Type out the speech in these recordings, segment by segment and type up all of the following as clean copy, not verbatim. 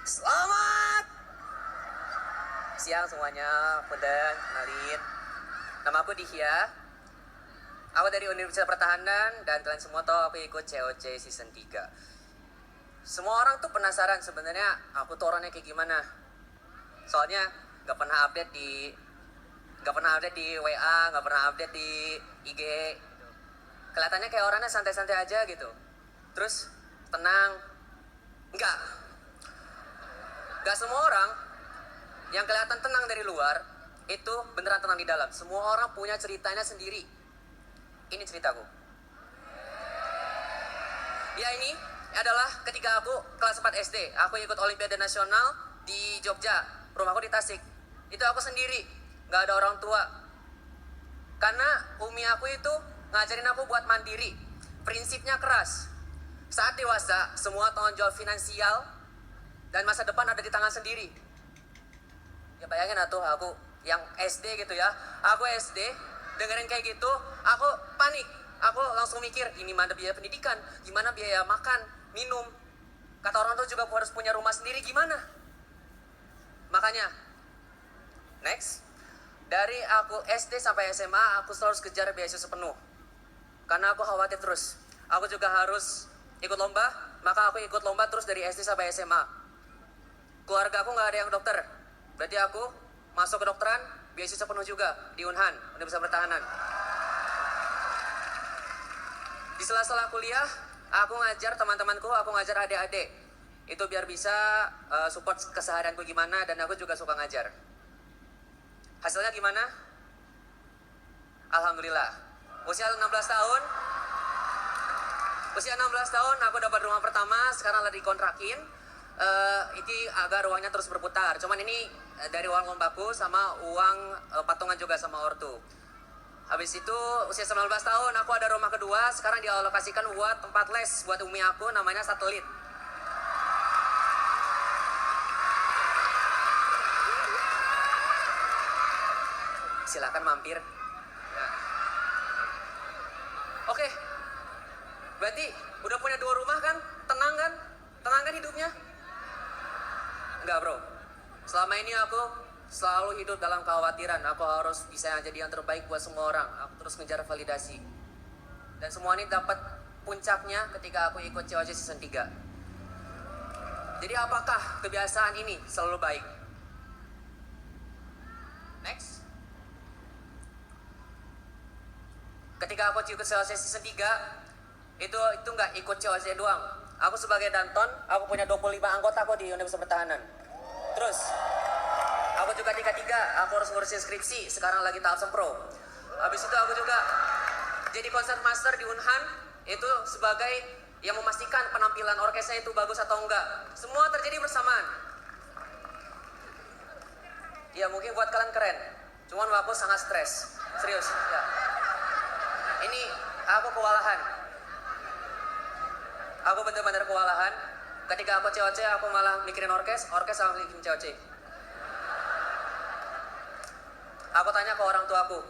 Selamat siang semuanya, punten, kenalin. Nama aku Dihya. Aku dari Universitas Pertahanan dan kalian semua tahu aku ikut COC Season 3. Semua orang tuh penasaran sebenarnya aku tuh orangnya kayak gimana. Soalnya gak pernah update di WA, gak pernah update di IG. Kelihatannya kayak orangnya santai-santai aja gitu. Terus tenang. Gak semua orang yang kelihatan tenang dari luar itu beneran tenang di dalam. Semua orang punya ceritanya sendiri. Ini ceritaku. Ya, ini adalah ketika aku kelas 4 SD. Aku ikut Olimpiade Nasional di Jogja. Rumahku di Tasik. Itu aku sendiri, gak ada orang tua. Karena umi aku itu ngajarin aku buat mandiri. Prinsipnya keras. Saat dewasa, semua tanggung jawab finansial dan masa depan ada di tangan sendiri. Ya bayangin atuh aku yang SD gitu ya. Aku SD, dengerin kayak gitu, aku panik. Aku langsung mikir, ini mana biaya pendidikan, gimana biaya makan, minum. Kata orang tuh juga harus punya rumah sendiri, gimana? Makanya, next, dari aku SD sampai SMA, aku selalu kejar beasiswa sepenuh. Karena aku khawatir terus. Aku juga harus ikut lomba, maka aku ikut lomba terus dari SD sampai SMA. Keluarga aku gak ada yang dokter. Berarti aku masuk ke dokteran, beasiswa penuh juga di Unhan, Universitas Pertahanan. Di sela-sela kuliah, aku ngajar teman-temanku, aku ngajar adik-adik. Itu biar bisa support keseharianku gimana, dan aku juga suka ngajar. Hasilnya gimana? Alhamdulillah. Usia 16 tahun, aku dapat rumah pertama, sekarang lagi dikontrakin. Ini agak ruangnya terus berputar. Cuman ini dari uang lombaku sama uang patungan juga sama ortu. Habis itu usia 19 tahun aku ada rumah kedua. Sekarang dialokasikan buat tempat les buat umi aku, namanya Satelit. Silakan mampir. Oke. Berarti udah punya 2 rumah kan? Tenang kan? Tenang kan hidupnya? Enggak bro, selama ini aku selalu hidup dalam kekhawatiran. Aku harus bisa jadi yang terbaik buat semua orang. Aku terus ngejar validasi. Dan semua ini dapat puncaknya ketika aku ikut COC Season 3. Jadi apakah kebiasaan ini selalu baik? Next. Ketika aku ikut COC Season 3, itu nggak ikut COC doang. Aku sebagai Danton, aku punya 25 anggota aku di Universitas Pertahanan. Terus, aku juga tingkat 3, aku harus ngurusin skripsi, sekarang lagi tahap sempro. Habis itu aku juga jadi concert master di Unhan, itu sebagai yang memastikan penampilan orkestra itu bagus atau enggak. Semua terjadi bersamaan. Ya mungkin buat kalian keren, cuman aku sangat stres, serius. Ya. Ini aku kewalahan. Aku bener-bener kewalahan. Ketika aku COC, aku malah mikirin orkes sama mikirin COC. Aku tanya ke orang tuaku,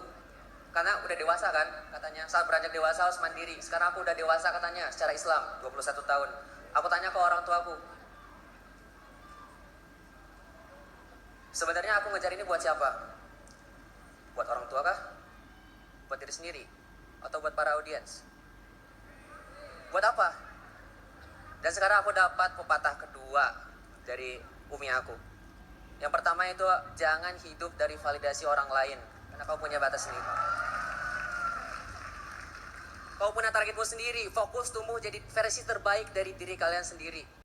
karena udah dewasa kan, katanya saat beranjak dewasa harus mandiri. Sekarang aku udah dewasa katanya, secara Islam, 21 tahun. Aku tanya ke orang tuaku, sebenarnya aku ngejar ini buat siapa? Buat orang tua kah? Buat diri sendiri? Atau buat para audiens? Buat apa? Dan sekarang aku dapat pepatah kedua dari umi aku. Yang pertama itu, jangan hidup dari validasi orang lain, karena kau punya batas sendiri. Kau punya targetmu sendiri, fokus tumbuh jadi versi terbaik dari diri kalian sendiri.